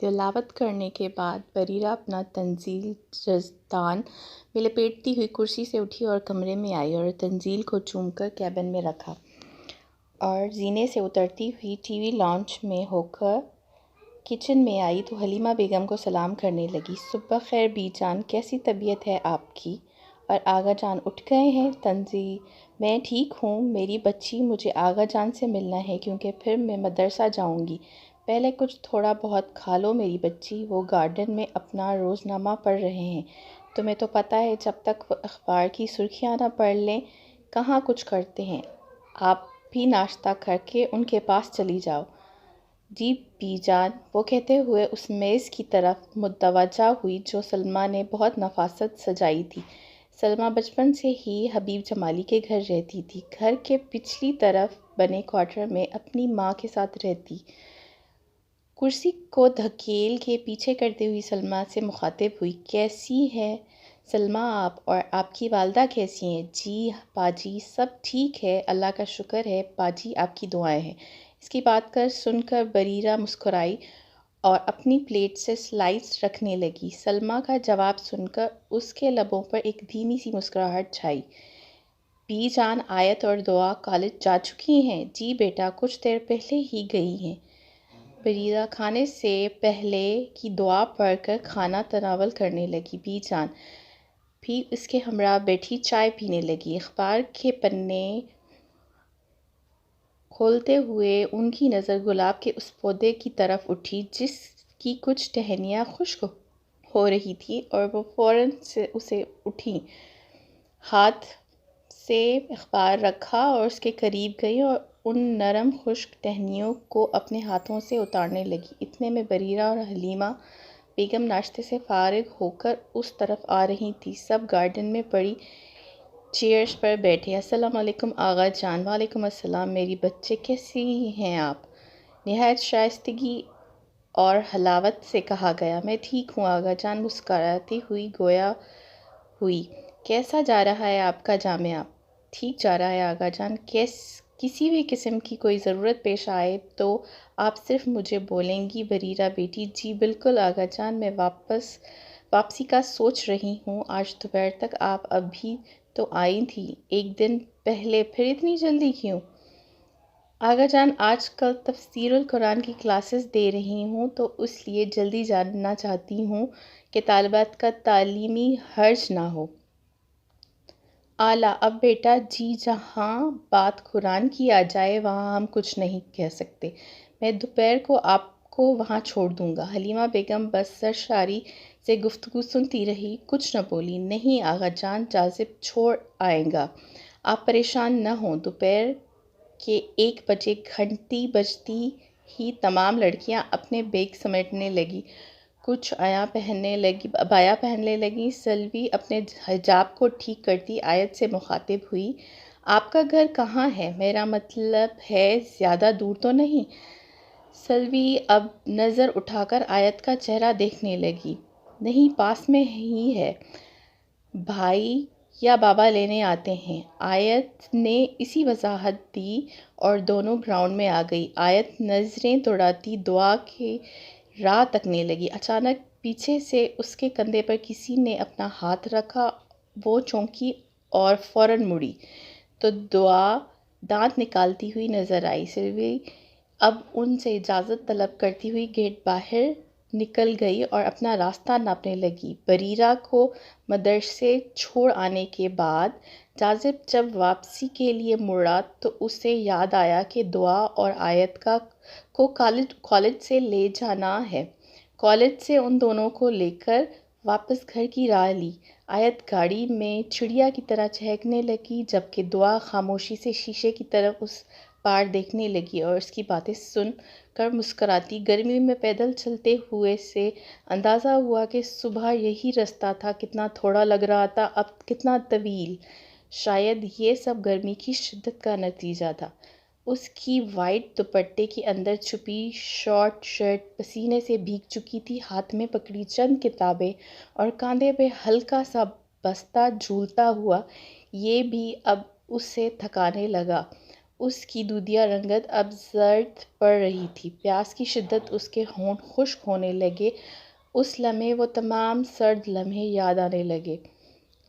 تلاوت کرنے کے بعد بریرہ اپنا تنزیل جزدان میں لپیٹتی ہوئی کرسی سے اٹھی اور کمرے میں آئی اور تنزیل کو چوم کر کیبن میں رکھا اور زینے سے اترتی ہوئی ٹی وی لانچ میں ہو کر کچن میں آئی تو حلیمہ بیگم کو سلام کرنے لگی۔ صبح خیر بی جان، کیسی طبیعت ہے آپ کی؟ اور آغا جان اٹھ گئے ہیں؟ تنزیل: میں ٹھیک ہوں میری بچی، مجھے آغا جان سے ملنا ہے کیونکہ پھر میں مدرسہ جاؤں گی۔ پہلے کچھ تھوڑا بہت کھا لو میری بچی۔ وہ گارڈن میں اپنا روزنامہ پڑھ رہے ہیں۔ تمہیں تو پتہ ہے جب تک وہ اخبار کی سرخیاں نہ پڑھ لیں کہاں کچھ کرتے ہیں۔ آپ بھی ناشتہ کر کے ان کے پاس چلی جاؤ۔ جی بی جان، وہ کہتے ہوئے اس میز کی طرف متوجہ ہوئی جو سلمیٰ نے بہت نفاست سجائی تھی۔ سلمیٰ بچپن سے ہی حبیب جمالی کے گھر رہتی تھی۔ گھر کے پچھلی طرف بنے کوارٹر میں اپنی ماں کے ساتھ رہتی۔ کرسی کو دھکیل کے پیچھے کرتے ہوئی سلمیٰ سے مخاطب ہوئی: کیسی ہیں سلمیٰ آپ، اور آپ کی والدہ کیسی ہیں؟ جی باجی سب ٹھیک ہے، اللہ کا شکر ہے باجی، آپ کی دعائیں ہیں۔ اس کی بات سن کر بریرہ مسکرائی اور اپنی پلیٹ سے سلائس رکھنے لگی۔ سلمیٰ کا جواب سن کر اس کے لبوں پر ایک دھیمی سی مسکراہٹ چھائی۔ بی جان آیت اور دعا کالج جا چکی ہیں؟ جی بیٹا، کچھ دیر پہلے ہی گئی ہیں۔ بریرہ کھانے سے پہلے کی دعا پڑھ کر کھانا تناول کرنے لگی۔ بی جان بھی اس کے ہمراہ بیٹھی چائے پینے لگی۔ اخبار کے پنے کھولتے ہوئے ان کی نظر گلاب کے اس پودے کی طرف اٹھی جس کی کچھ ٹہنیاں خشک ہو رہی تھیں اور وہ فوراً سے اسے اٹھی، ہاتھ سے اخبار رکھا اور اس کے قریب گئی اور ان نرم خشک ٹہنیوں کو اپنے ہاتھوں سے اتارنے لگی۔ اتنے میں بریرہ اور حلیمہ بیگم ناشتے سے فارغ ہو کر اس طرف آ رہی تھیں۔ سب گارڈن میں پڑی چیئرز پر بیٹھے۔ السلام علیکم آغا جان۔ وعلیکم السلام میری بچے، کیسی ہیں آپ؟ نہایت شائستگی اور حلاوت سے کہا گیا۔ میں ٹھیک ہوں آغا جان، مسکراتی ہوئی گویا ہوئی۔ کیسا جا رہا ہے آپ کا جامعہ؟ ٹھیک جا رہا ہے آغا جان۔ کسی بھی قسم کی کوئی ضرورت پیش آئے تو آپ صرف مجھے بولیں گی بریرہ بیٹی۔ جی بالکل آغا جان، میں واپسی کا سوچ رہی ہوں۔ آج دوپہر تک آپ ابھی تو آئی تھیں، ایک دن پہلے، پھر اتنی جلدی کیوں؟ آغا جان آج کل تفسیر القرآن کی کلاسز دے رہی ہوں تو اس لیے جلدی جانا چاہتی ہوں کہ طالبات کا تعلیمی حرج نہ ہو۔ اعلیٰ۔ اب بیٹا جی جہاں بات قرآن کی آ جائے وہاں ہم کچھ نہیں کہہ سکتے۔ میں دوپہر کو آپ کو وہاں چھوڑ دوں گا۔ حلیمہ بیگم بس سرشاری سے گفتگو سنتی رہی، کچھ نہ بولی۔ نہیں آغا جان، جازب چھوڑ آئے گا، آپ پریشان نہ ہوں۔ دوپہر کے 1 بجے گھنٹی بجتی ہی تمام لڑکیاں اپنے بیگ سمیٹنے لگیں، کچھ عبایا پہننے لگیں۔ سلوی اپنے حجاب کو ٹھیک کرتی آیت سے مخاطب ہوئی: آپ کا گھر کہاں ہے؟ میرا مطلب ہے زیادہ دور تو نہیں؟ سلوی اب نظر اٹھا کر آیت کا چہرہ دیکھنے لگی: نہیں، پاس میں ہی ہے، بھائی یا بابا لینے آتے ہیں۔ آیت نے اسی وضاحت دی اور دونوں گراؤنڈ میں آ گئیں۔ آیت نظریں دوڑاتی دعا کی راہ تکنے لگی۔ اچانک پیچھے سے اس کے کندھے پر کسی نے اپنا ہاتھ رکھا، وہ چونکی اور فوراً مڑی تو دعا دانت نکالتی ہوئی نظر آئی۔ سلوی اب ان سے اجازت طلب کرتی ہوئی گیٹ باہر نکل گئی اور اپنا راستہ ناپنے لگی۔ بریرہ کو مدرسے چھوڑ آنے کے بعد جازب جب واپسی کے لیے مڑا تو اسے یاد آیا کہ دعا اور آیت کو کالج سے لے جانا ہے۔ کالج سے ان دونوں کو لے کر واپس گھر کی راہ لی۔ آیت گاڑی میں چڑیا کی طرح چہکنے لگی جبکہ دعا خاموشی سے شیشے کی طرف اس پار دیکھنے لگی اور اس کی باتیں سن کر مسکراتی۔ گرمی میں پیدل چلتے ہوئے سے اندازہ ہوا کہ صبح یہی رستہ تھا، کتنا تھوڑا لگ رہا تھا، اب کتنا طویل۔ شاید یہ سب گرمی کی شدت کا نتیجہ تھا۔ اس کی وائٹ دوپٹے کے اندر چھپی شارٹ شرٹ پسینے سے بھیگ چکی تھی۔ ہاتھ میں پکڑی چند کتابیں اور کاندھے پہ ہلکا سا بستہ جھولتا ہوا، یہ بھی اب اسے تھکانے لگا۔ اس کی دودھیا رنگت اب زرد پڑ رہی تھی، پیاس کی شدت اس کے ہونٹ خشک ہونے لگے۔ اس لمحے وہ تمام سرد لمحے یاد آنے لگے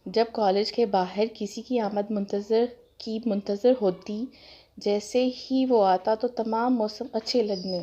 جب کالج کے باہر کسی کی آمد منتظر ہوتی، جیسے ہی وہ آتا تو تمام موسم اچھے لگنے